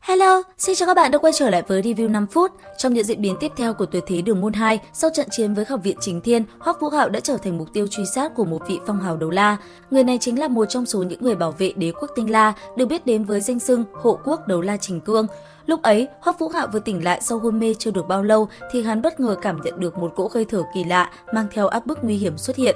Hello, xin chào các bạn đã quay trở lại với review 5 phút. Trong những diễn biến tiếp theo của tuyệt thế đường môn 2, sau trận chiến với học viện Chính Thiên, Hoắc Vũ Hạo đã trở thành mục tiêu truy sát của một vị phong hào đấu la. Người này chính là một trong số những người bảo vệ đế quốc Tinh La, được biết đến với danh xưng hộ quốc đấu la Trình Cương. Lúc ấy, Hoắc Vũ Hạo vừa tỉnh lại sau hôn mê chưa được bao lâu thì hắn bất ngờ cảm nhận được một cỗ hơi thở kỳ lạ mang theo áp bức nguy hiểm xuất hiện.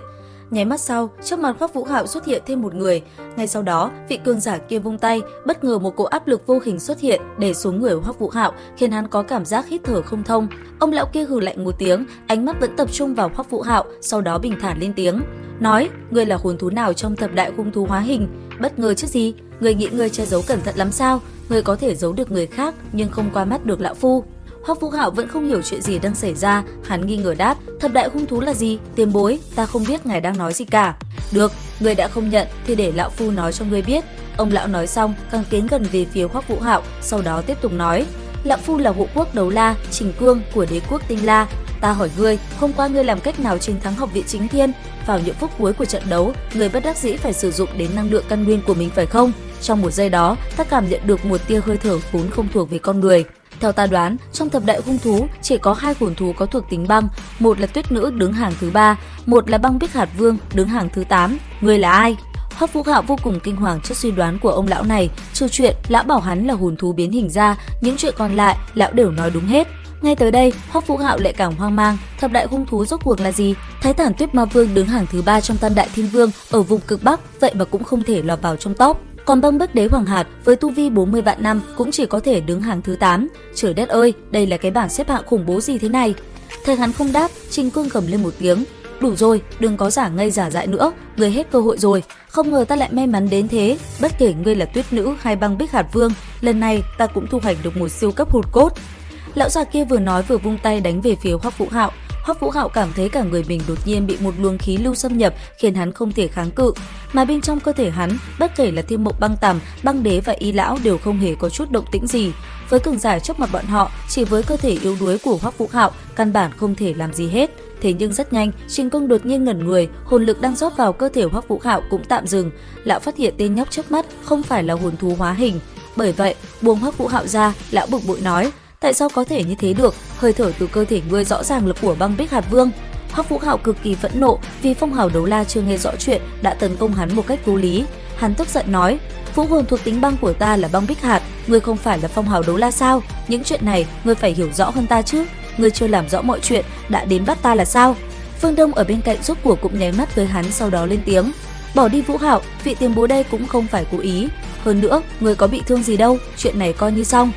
Nháy mắt sau, trước mặt Hoắc Vũ Hạo xuất hiện thêm một người. Ngay sau đó, vị cường giả kia vung tay, bất ngờ một cỗ áp lực vô hình xuất hiện đè xuống người Hoắc Vũ Hạo, khiến hắn có cảm giác hít thở không thông. Ông lão kia hừ lạnh một tiếng, ánh mắt vẫn tập trung vào Hoắc Vũ Hạo, sau đó bình thản lên tiếng, nói: "Ngươi là hồn thú nào trong thập đại hung thú hóa hình? Bất ngờ chứ gì? Ngươi nghĩ ngươi che giấu cẩn thận lắm sao? Ngươi có thể giấu được người khác, nhưng không qua mắt được lão phu." Hoắc Vũ Hạo vẫn không hiểu chuyện gì đang xảy ra, hắn nghi ngờ đáp: "Thập đại hung thú là gì? Tiền bối, ta không biết ngài đang nói gì cả." "Được, ngươi đã không nhận thì để lão phu nói cho ngươi biết." Ông lão nói xong, càng tiến gần về phía Hoắc Vũ Hạo, sau đó tiếp tục nói: "Lão phu là hộ quốc đấu la Trình Cương của đế quốc Tinh La. Ta hỏi ngươi, hôm qua ngươi làm cách nào chiến thắng học viện Chính Thiên? Vào những phút cuối của trận đấu, ngươi bất đắc dĩ phải sử dụng đến năng lượng căn nguyên của mình phải không? Trong một giây đó, ta cảm nhận được một tia hơi thở vốn không thuộc về con người. Theo ta đoán, trong thập đại hung thú chỉ có hai hồn thú có thuộc tính băng, một là Tuyết Nữ đứng hàng thứ 3, một là Băng Bích Hạt Vương đứng hàng thứ 8. Ngươi là ai?" Hoắc Vũ Hạo vô cùng kinh hoàng trước suy đoán của ông lão này. Trừ chuyện lão bảo hắn là hồn thú biến hình ra, những chuyện còn lại lão đều nói đúng hết. Ngay tới đây, Hoắc Vũ Hạo lại càng hoang mang, thập đại hung thú rốt cuộc là gì? Thái Thản Tuyết Ma Vương đứng hàng thứ 3 trong Tam Đại Thiên Vương ở vùng cực Bắc, vậy mà cũng không thể lọt vào trong top. Còn Băng Bích Đế Hoàng Hạt với tu vi 40 vạn năm cũng chỉ có thể đứng hàng thứ 8. Trời đất ơi, đây là cái bảng xếp hạng khủng bố gì thế này? Thấy hắn không đáp, Trình Cương gầm lên một tiếng: "Đủ rồi, đừng có giả ngây giả dại nữa, ngươi hết cơ hội rồi. Không ngờ ta lại may mắn đến thế, bất kể ngươi là Tuyết Nữ hay Băng Bích Hạt Vương, lần này ta cũng thu hoạch được một siêu cấp hồn cốt." Lão già kia vừa nói vừa vung tay đánh về phía Hoắc Vũ Hạo. Hoắc Vũ Hạo cảm thấy cả người mình đột nhiên bị một luồng khí lưu xâm nhập, khiến hắn không thể kháng cự. Mà bên trong cơ thể hắn, bất kể là Thiên Mộc Băng Tằm, Băng Đế và Y Lão đều không hề có chút động tĩnh gì. Với cường giả trước mặt bọn họ, chỉ với cơ thể yếu đuối của Hoắc Vũ Hạo, căn bản không thể làm gì hết. Thế nhưng rất nhanh, Trình Công đột nhiên ngẩn người, hồn lực đang rót vào cơ thể Hoắc Vũ Hạo cũng tạm dừng. Lão phát hiện tên nhóc trước mắt không phải là hồn thú hóa hình. Bởi vậy, buông Hoắc Vũ Hạo ra, lão bực bội nói: "Tại sao có thể như thế được? Hơi thở từ cơ thể ngươi rõ ràng là của Băng Bích Hạt Vương." Hoắc Vũ Hạo cực kỳ phẫn nộ vì phong hào đấu la chưa nghe rõ chuyện đã tấn công hắn một cách vô lý. Hắn tức giận nói: "Vũ hồn thuộc tính băng của ta là Băng Bích Hạt, ngươi không phải là phong hào đấu la sao? Những chuyện này ngươi phải hiểu rõ hơn ta chứ. Ngươi chưa làm rõ mọi chuyện đã đến bắt ta là sao?" Phương Đông ở bên cạnh rốt cuộc cũng nháy mắt với hắn, sau đó lên tiếng: "Bỏ đi Vũ Hạo, vị tiền bối đây cũng không phải cố ý. Hơn nữa, ngươi có bị thương gì đâu, chuyện này coi như xong."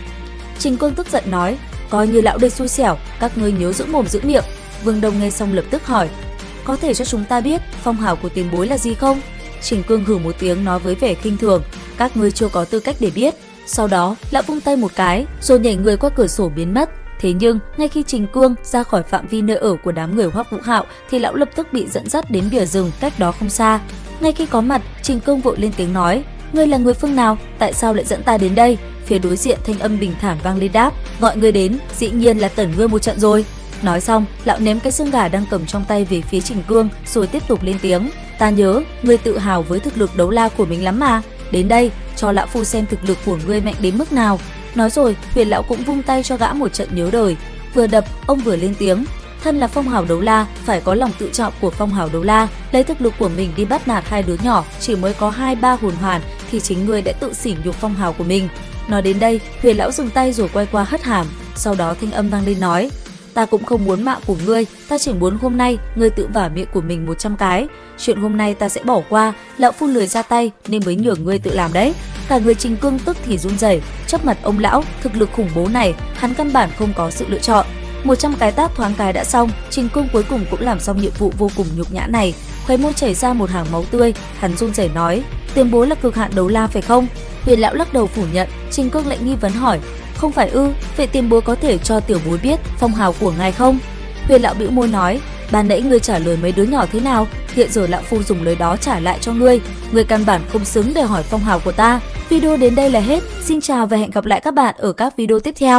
Trình Cương tức giận nói: "Coi như lão đây xui xẻo, các ngươi nhớ giữ mồm giữ miệng." Vương Đông nghe xong lập tức hỏi: "Có thể cho chúng ta biết phong hào của tiền bối là gì không?" Trình Cương hừ một tiếng nói với vẻ khinh thường: "Các ngươi chưa có tư cách để biết." Sau đó, lão vung tay một cái, rồi nhảy người qua cửa sổ biến mất. Thế nhưng, ngay khi Trình Cương ra khỏi phạm vi nơi ở của đám người Hoắc Vũ Hạo thì lão lập tức bị dẫn dắt đến bìa rừng cách đó không xa. Ngay khi có mặt, Trình Cương vội lên tiếng nói: "Ngươi là người phương nào? Tại sao lại dẫn ta đến đây?" Phía đối diện thanh âm bình thản vang lên đáp: "Gọi ngươi đến, dĩ nhiên là tẩn ngươi một trận rồi." Nói xong, lão ném cái xương gà đang cầm trong tay về phía Trình Cương, rồi tiếp tục lên tiếng: "Ta nhớ, ngươi tự hào với thực lực đấu la của mình lắm mà. Đến đây, cho lão phu xem thực lực của ngươi mạnh đến mức nào." Nói rồi, Huyền lão cũng vung tay cho gã một trận nhớ đời. Vừa đập, ông vừa lên tiếng: "Thân là phong hào đấu la, phải có lòng tự trọng của phong hào đấu la. Lấy thực lực của mình đi bắt nạt hai đứa nhỏ chỉ mới có 2-3 hồn hoàn thì chính ngươi đã tự sỉ nhục phong hào của mình." Nói đến đây, Huyền lão dừng tay rồi quay qua hất hàm. Sau đó thanh âm vang lên nói: "Ta cũng không muốn mạng của ngươi, ta chỉ muốn hôm nay ngươi tự vả miệng của mình 100 cái. Chuyện hôm nay ta sẽ bỏ qua, lão phu lười ra tay nên mới nhường ngươi tự làm đấy." Cả người Trình Cương tức thì run rẩy. Trước mặt ông lão thực lực khủng bố này, hắn căn bản không có sự lựa chọn. 100 cái tát thoáng cái đã xong, Trình Cương cuối cùng cũng làm xong nhiệm vụ vô cùng nhục nhã này. Khóe môi chảy ra một hàng máu tươi, hắn run rẩy nói: "Tiền bối là cực hạn đấu la phải không?" Huyền lão lắc đầu phủ nhận. Trình Cương lại nghi vấn hỏi: "Không phải ư? Vậy tiền bối có thể cho tiểu bối biết phong hào của ngài không?" Huyền lão bĩu môi nói: "Ban nãy ngươi trả lời mấy đứa nhỏ thế nào? Hiện giờ lão phu dùng lời đó trả lại cho ngươi. Ngươi căn bản không xứng để hỏi phong hào của ta." Video đến đây là hết. Xin chào và hẹn gặp lại các bạn ở các video tiếp theo.